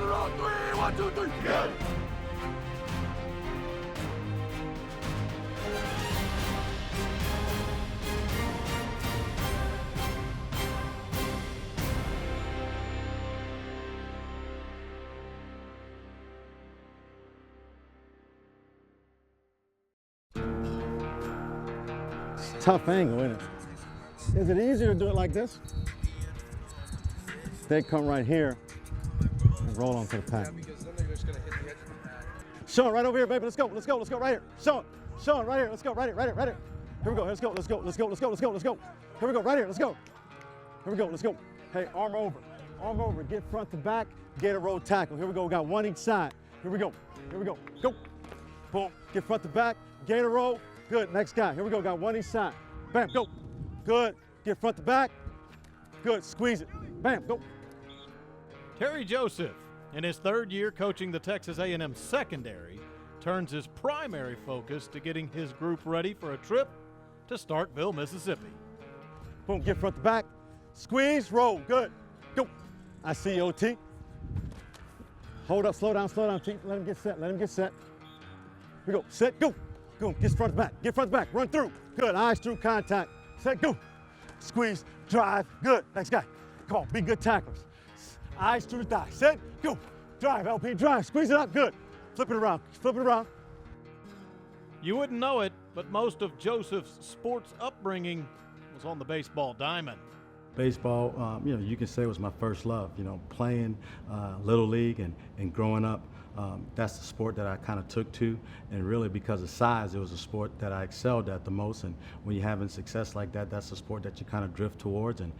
on the road. 3, 1, 2, 3, go! Tough angle, isn't it? Is it easier to do it like this? They come right here and roll onto the pack. Sean, right over here, baby. Let's go right here. Sean, right here. Let's go, right here. Here we go. Let's go. Here we go, right here. Let's go. Here we go. Let's go. Hey, arm over. Get front to back. Get a roll tackle. Here we go. We got one each side. Here we go. Go. Boom. Get front to back. Gator roll. Good. Next guy. Here we go. Got one each side. Bam. Go. Good. Get front to back. Good. Squeeze it. Bam. Go. Terry Joseph, in his third year coaching the Texas A&M secondary, turns his primary focus to getting his group ready for a trip to Starkville, Mississippi. Boom. Get front to back. Squeeze. Roll. Good. Go. I see you, OT. Hold up. Slow down, T. Let him get set. Here we go. Set. Go. Go. Get front to back. Run through. Good. Eyes through contact. Set. Go. Squeeze. Drive. Good. Next guy. Come on. Be good tacklers. Eyes through the thigh. Set. Go. Drive, LP. Drive. Squeeze it up. Good. Flip it around. You wouldn't know it, but most of Joseph's sports upbringing was on the baseball diamond. Baseball, you can say was my first love. Playing Little League and growing up, that's the sport that I kind of took to. And really because of size, it was a sport that I excelled at the most. And when you're having success like that, that's a sport that you kind of drift towards. And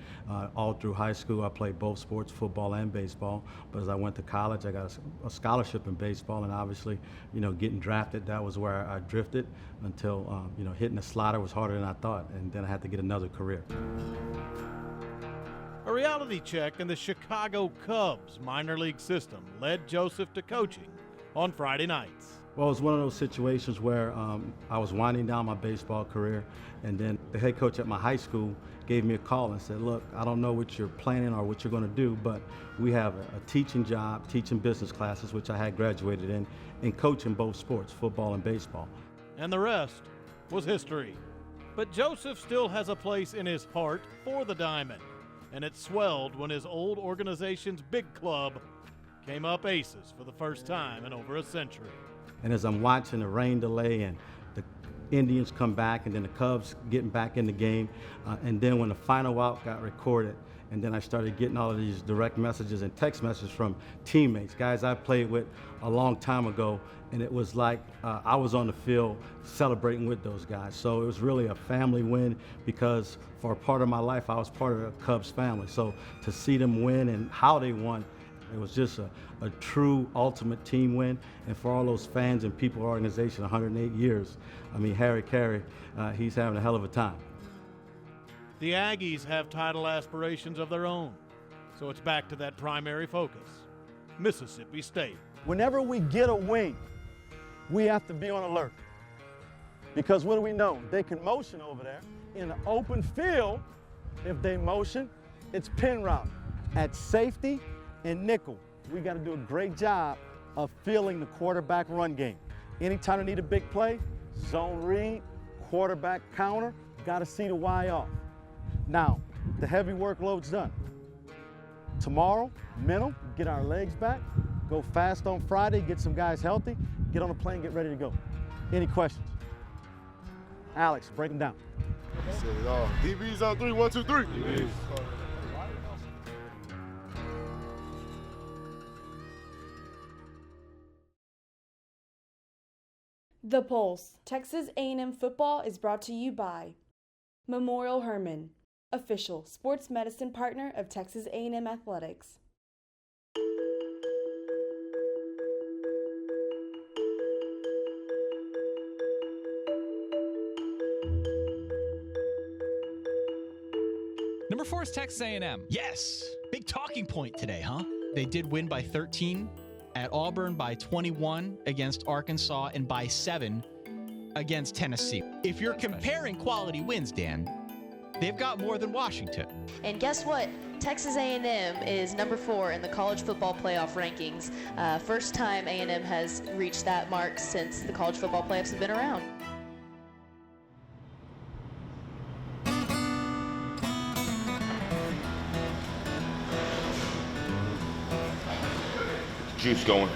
all through high school, I played both sports, football and baseball. But as I went to college, I got a scholarship in baseball. And obviously, getting drafted, that was where I drifted until, hitting the slider was harder than I thought. And then I had to get another career. A reality check in the Chicago Cubs minor league system led Joseph to coaching on Friday nights. Well, it was one of those situations where I was winding down my baseball career, and then the head coach at my high school gave me a call and said, look, I don't know what you're planning or what you're going to do, but we have a teaching job, teaching business classes, which I had graduated in, and coaching both sports, football and baseball. And the rest was history. But Joseph still has a place in his heart for the Diamond, and it swelled when his old organization's big club came up aces for the first time in over a century. And as I'm watching the rain delay and the Indians come back and then the Cubs getting back in the game, and then when the final out got recorded, and then I started getting all of these direct messages and text messages from teammates, guys I played with a long time ago, and it was like I was on the field celebrating with those guys. So it was really a family win because for a part of my life, I was part of the Cubs family. So to see them win and how they won, it was just a true ultimate team win. And for all those fans and people, organization, 108 years, Harry Carey, he's having a hell of a time. The Aggies have title aspirations of their own, so it's back to that primary focus, Mississippi State. Whenever we get a wing, we have to be on alert. Because what do we know? They can motion over there. In an open field, if they motion, it's pin route. At safety and nickel, we got to do a great job of feeling the quarterback run game. Anytime they need a big play, zone read, quarterback counter, got to see the Y off. Now, the heavy workload's done. Tomorrow, mental, get our legs back, go fast on Friday, get some guys healthy, get on the plane, get ready to go. Any questions? Alex, break them down. Said it all. DB's on 3, 1, 2, 3. DB's. The Pulse, Texas A&M football is brought to you by Memorial Hermann, official sports medicine partner of Texas A&M Athletics. Number 4 is Texas A&M. Yes, big talking point today, huh? They did win by 13 at Auburn, by 21 against Arkansas, and by 7 against Tennessee. If you're comparing quality wins, Dan, they've got more than Washington. And guess what? Texas A&M is number 4 in the college football playoff rankings. First time A&M has reached that mark since the college football playoffs have been around. Juice going.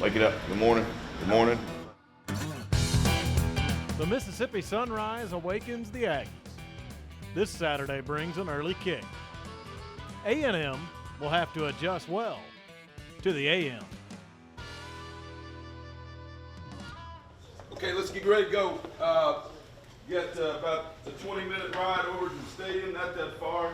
Wake it up. Good morning. Good morning. The Mississippi sunrise awakens the Aggies. This Saturday brings an early kick. A&M will have to adjust well to the AM. Okay, let's get ready to go. Got about a 20-minute ride over to the stadium, not that far.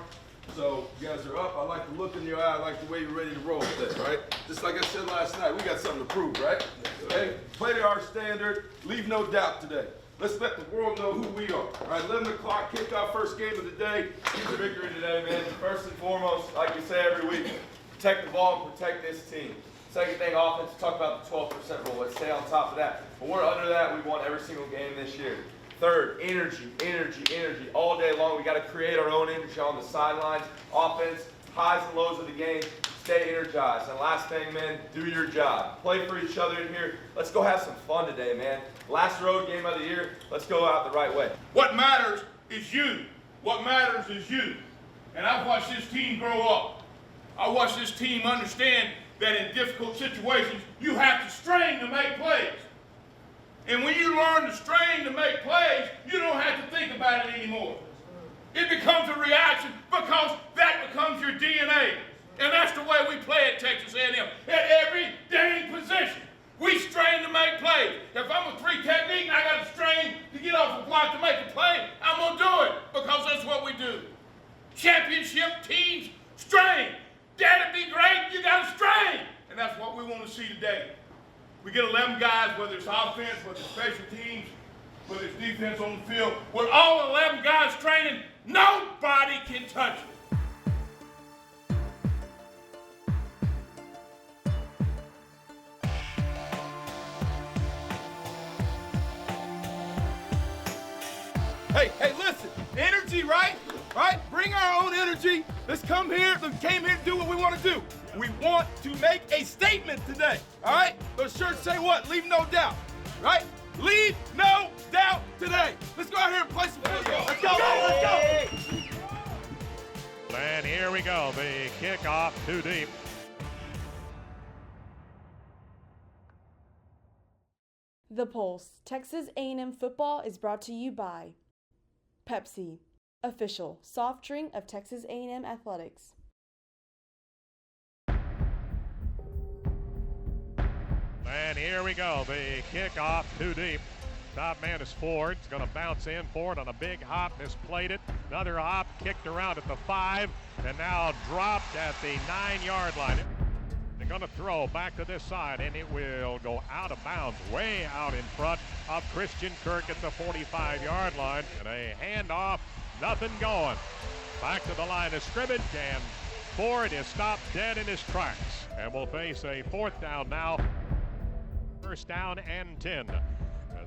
So you guys are up. I like the look in your eye. I like the way you're ready to roll today, right? Just like I said last night, we got something to prove, right? Okay? Play to our standard. Leave no doubt today. Let's let the world know who we are. All right, 11 o'clock kickoff, first game of the day. Get the victory today, man. First and foremost, like we say every week, protect the ball and protect this team. Second thing, offense, talk about the 12% rule. Let's stay on top of that. When we're under that, we won every single game this year. Third, energy, energy, energy. All day long, we got to create our own energy on the sidelines. Offense, highs and lows of the game. Stay energized. And last thing, man, do your job. Play for each other in here. Let's go have some fun today, man. Last road game of the year. Let's go out the right way. What matters is you. What matters is you. And I've watched this team grow up. I watched this team understand that in difficult situations, you have to strain to make plays. And when you learn to strain to make plays, you don't have to think about it anymore. It becomes a reaction because that becomes your DNA. And that's the way we play at Texas A&M. At every dang position, we strain to make plays. If I'm a 3 technique and I got to strain to get off a block to make a play, I'm going to do it because that's what we do. Championship teams strain. That'd be great. You got to strain. And that's what we want to see today. We get 11 guys, whether it's offense, whether it's special teams, whether it's defense on the field. With all 11 guys training, nobody can touch it. Hey, listen, energy, right? Right? Bring our own energy. Let's come here. We came here to do what we want to do. We want to make a statement today, all right? Those shirts say what? Leave no doubt, right? Leave no doubt today. Let's go out here and play some football. Let's go, let's go. And here we go, the kickoff too deep. The Pulse, Texas A&M football is brought to you by Pepsi, official soft drink of Texas A&M athletics. And here we go, the kickoff too deep. Top man is Ford. He's going to bounce in. Ford on a big hop, misplayed it. Another hop, kicked around at the 5, and now dropped at the 9-yard line. They're going to throw back to this side, and it will go out of bounds, way out in front of Christian Kirk at the 45-yard line. And a handoff, nothing going. Back to the line of scrimmage, and Ford is stopped dead in his tracks. And will face a 4th down now. First down and 10.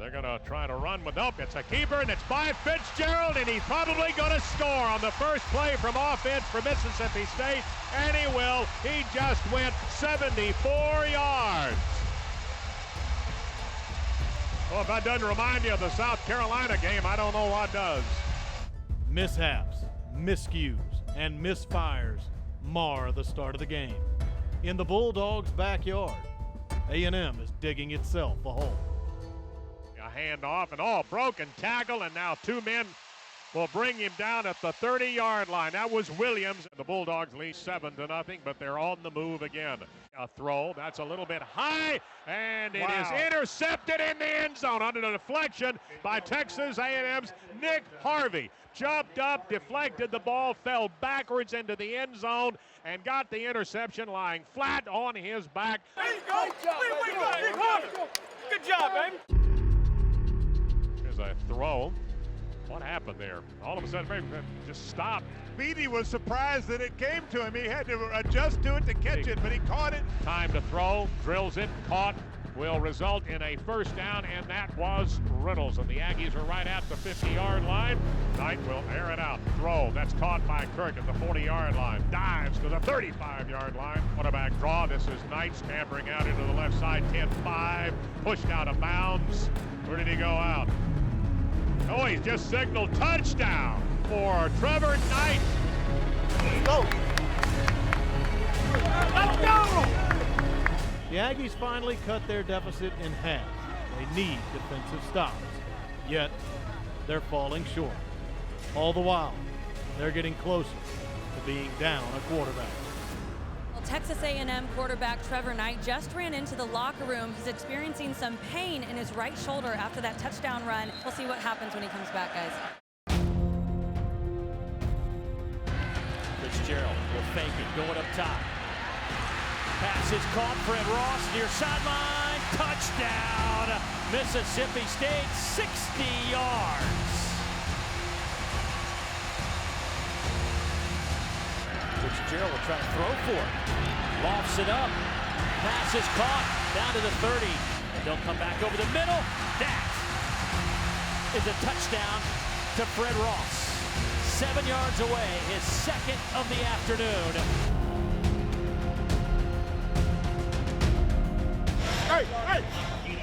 They're going to try to run with, nope, it's a keeper, and it's by Fitzgerald, and he's probably going to score on the first play from offense for Mississippi State, and he will. He just went 74 yards. Well, if that doesn't remind you of the South Carolina game, I don't know what does. Mishaps, miscues, and misfires mar the start of the game. In the Bulldogs' backyard, A&M is digging itself a hole. A handoff, and broken tackle, and now 2 men will bring him down at the 30-yard line. That was Williams. The Bulldogs lead 7-0, but they're on the move again. A throw, that's a little bit high, and it is intercepted in the end zone under the deflection by Texas A&M's Nick Harvey. Jumped up, deflected the ball, fell backwards into the end zone, and got the interception lying flat on his back. There you go. Good job, baby. There's a throw. What happened there? All of a sudden, maybe just stopped. Beatty was surprised that it came to him. He had to adjust to it to catch it, but he caught it. Time to throw, drills it, caught, will result in a first down, and that was Reynolds. And the Aggies are right at the 50-yard line. Knight will air it out. Throw. That's caught by Kirk at the 40-yard line. Dives to the 35-yard line. Quarterback draw. This is Knight scampering out into the left side. 10-5. Pushed out of bounds. Where did he go out? Oh, he's just signaled touchdown for Trevor Knight. Let's go. Let's go. The Aggies finally cut their deficit in half. They need defensive stops. Yet, they're falling short. All the while, they're getting closer to being down a quarterback. Well, Texas A&M quarterback Trevor Knight just ran into the locker room. He's experiencing some pain in his right shoulder after that touchdown run. We'll see what happens when he comes back, guys. Fitzgerald will fake it, going up top. Pass is caught. Fred Ross near sideline. Touchdown, Mississippi State, 60 yards. Fitzgerald will try to throw for it. Lofts it up. Pass is caught. Down to the 30. And they'll come back over the middle. That is a touchdown to Fred Ross. 7 yards away, his second of the afternoon. Hey,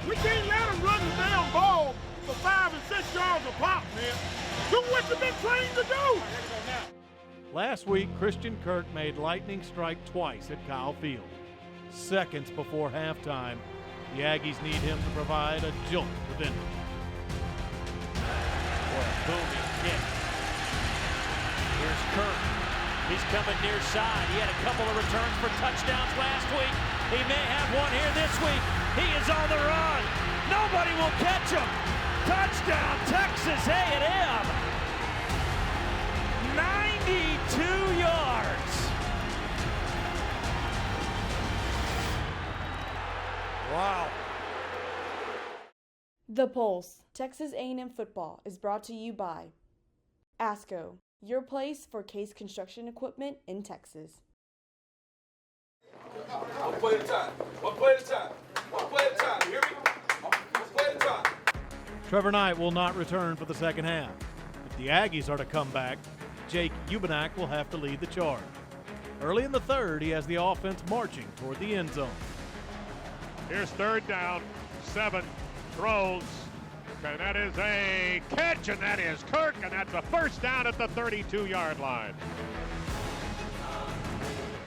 we can't let them run the damn ball for 5 and 6 yards a pop, man. Do what you've been trained to do. Last week, Christian Kirk made lightning strike twice at Kyle Field. Seconds before halftime, the Aggies need him to provide a jolt of energy. What a booming kick. Here's Kirk. He's coming near side. He had a couple of returns for touchdowns last week. He may have one here this week. He is on the run. Nobody will catch him. Touchdown, Texas A&M. 92 yards. Wow. The Pulse, Texas A&M football, is brought to you by ASCO, your place for case construction equipment in Texas. One play at a time. One play at a time. One play at a time. You hear me? One play at a time. Trevor Knight will not return for the second half. If the Aggies are to come back, Jake Ubenak will have to lead the charge. Early in the third, he has the offense marching toward the end zone. Here's third down, 7, throws, and that is a catch, and that is Kirk, and that's a first down at the 32-yard line.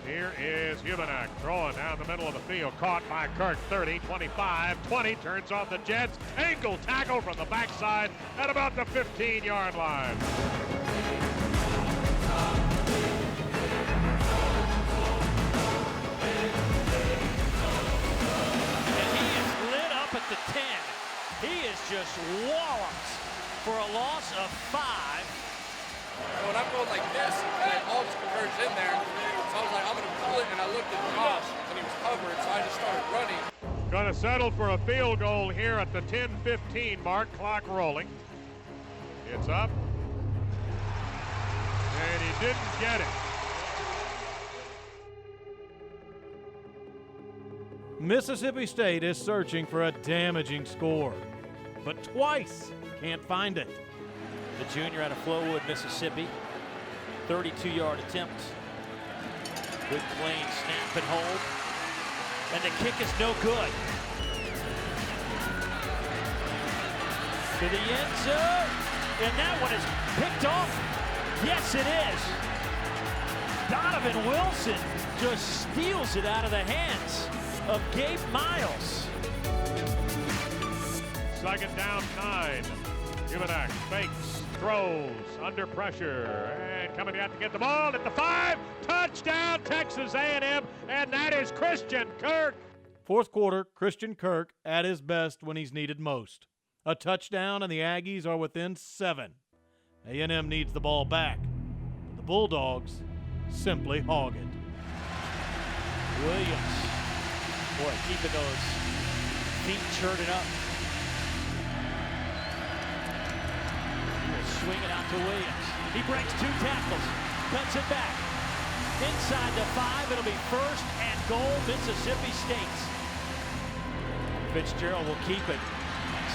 Here is Ubenak throwing down the middle of the field, caught by Kirk, 30, 25, 20, turns on the Jets, ankle tackle from the backside at about the 15-yard line. At the 10. He is just walloped for a loss of 5. When I'm going like this, and it all just converged in there, so I was like, I'm going to pull it, and I looked at Josh, and he was covered, so I just started running. Going to settle for a field goal here at the 10:15 mark, clock rolling. It's up, and he didn't get it. Mississippi State is searching for a damaging score, but twice can't find it. The junior out of Flowood, Mississippi, 32-yard attempt. Good clean snap and hold, and the kick is no good. To the end zone, and that one is picked off. Yes, it is. Donovan Wilson just steals it out of the hands of Gabe Miles. Second down, 9. Ubenak fakes, throws, under pressure, and coming out to get the ball at the 5. Touchdown, Texas A&M, and that is Christian Kirk. Fourth quarter, Christian Kirk at his best when he's needed most. A touchdown, and the Aggies are within 7. A&M needs the ball back, but the Bulldogs simply hog it. Williams. Boy, keeping those feet churning up. He will swing it out to Williams. He breaks 2 tackles, cuts it back. Inside the 5, it'll be first and goal, Mississippi State. Fitzgerald will keep it.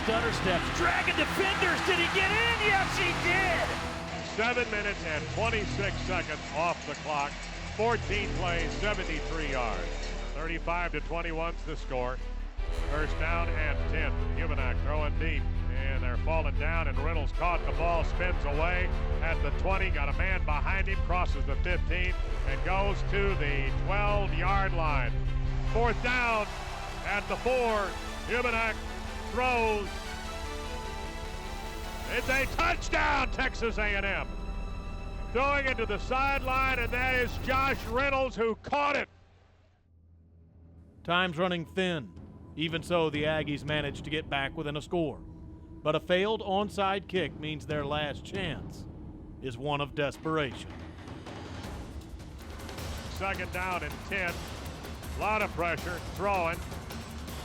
Stutter steps, dragging defenders. Did he get in? Yes, he did. 7 minutes and 26 seconds off the clock. 14 plays, 73 yards. 35-21's the score. First down and 10. Humanak throwing deep, and they're falling down, and Reynolds caught the ball, spins away at the 20, got a man behind him, crosses the 15, and goes to the 12-yard line. Fourth down at the 4. Humanak throws. It's a touchdown, Texas A&M. Throwing it to the sideline, and that is Josh Reynolds who caught it. Time's running thin. Even so, the Aggies managed to get back within a score. But a failed onside kick means their last chance is one of desperation. Second down and 10. A lot of pressure, throwing,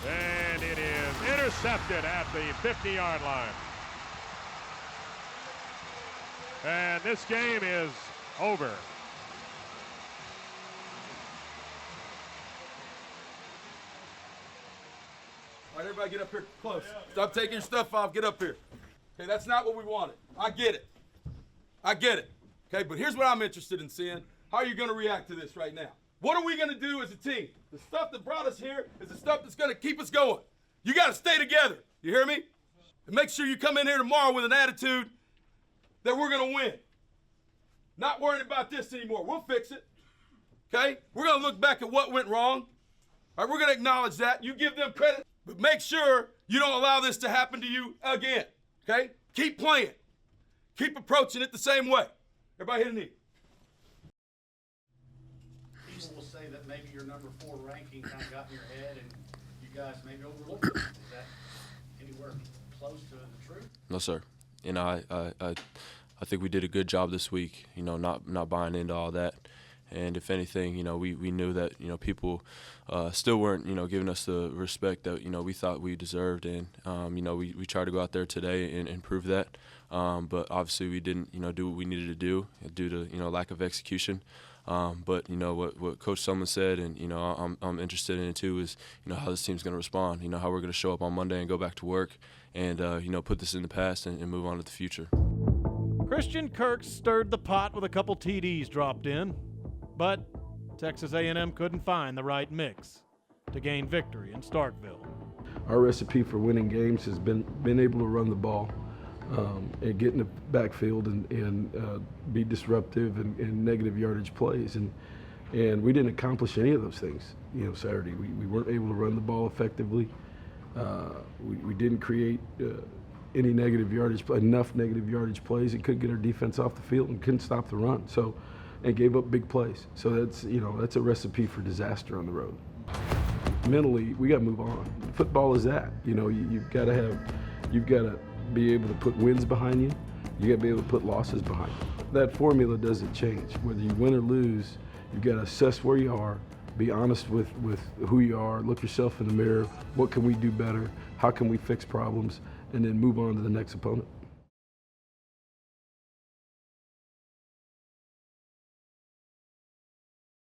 and it is intercepted at the 50-yard line. And this game is over. All right, everybody get up here close. Stop taking your stuff off. Get up here. Okay, that's not what we wanted. I get it. I get it. Okay, but here's what I'm interested in seeing. How are you going to react to this right now? What are we going to do as a team? The stuff that brought us here is the stuff that's going to keep us going. You got to stay together. You hear me? And make sure you come in here tomorrow with an attitude that we're going to win. Not worrying about this anymore. We'll fix it. Okay? We're going to look back at what went wrong. All right, we're going to acknowledge that. You give them credit. But make sure you don't allow this to happen to you again, okay? Keep playing. Keep approaching it the same way. Everybody hit a knee. People will say that maybe your number 4 ranking kind of got in your head and you guys maybe overlooked it. Is that anywhere close to the truth? No, sir. You know, I think we did a good job this week, you know, not buying into all that. And if anything, you know, we knew that, you know, people still weren't, you know, giving us the respect that, you know, we thought we deserved. And, you know, we tried to go out there today and prove that. But obviously we didn't, you know, do what we needed to do due to, you know, lack of execution. But, you know, what Coach Sumlin said, and, you know, I'm interested in it too, is, you know, how this team's going to respond, you know, how we're going to show up on Monday and go back to work and, you know, put this in the past and move on to the future. Christian Kirk stirred the pot with a couple TDs dropped in, but Texas A&M couldn't find the right mix to gain victory in Starkville. Our recipe for winning games has been able to run the ball and get in the backfield and be disruptive in negative yardage plays. And we didn't accomplish any of those things, you know, Saturday. We weren't able to run the ball effectively. We didn't create any negative yardage, enough negative yardage plays, and couldn't get our defense off the field and couldn't stop the run. So, and gave up big plays. So that's, you know, that's a recipe for disaster on the road. Mentally, we got to move on. Football is that. You know, you've got to be able to put wins behind you. You got to be able to put losses behind you. That formula doesn't change. Whether you win or lose, you've got to assess where you are, be honest with who you are, look yourself in the mirror. What can we do better? How can we fix problems? And then move on to the next opponent.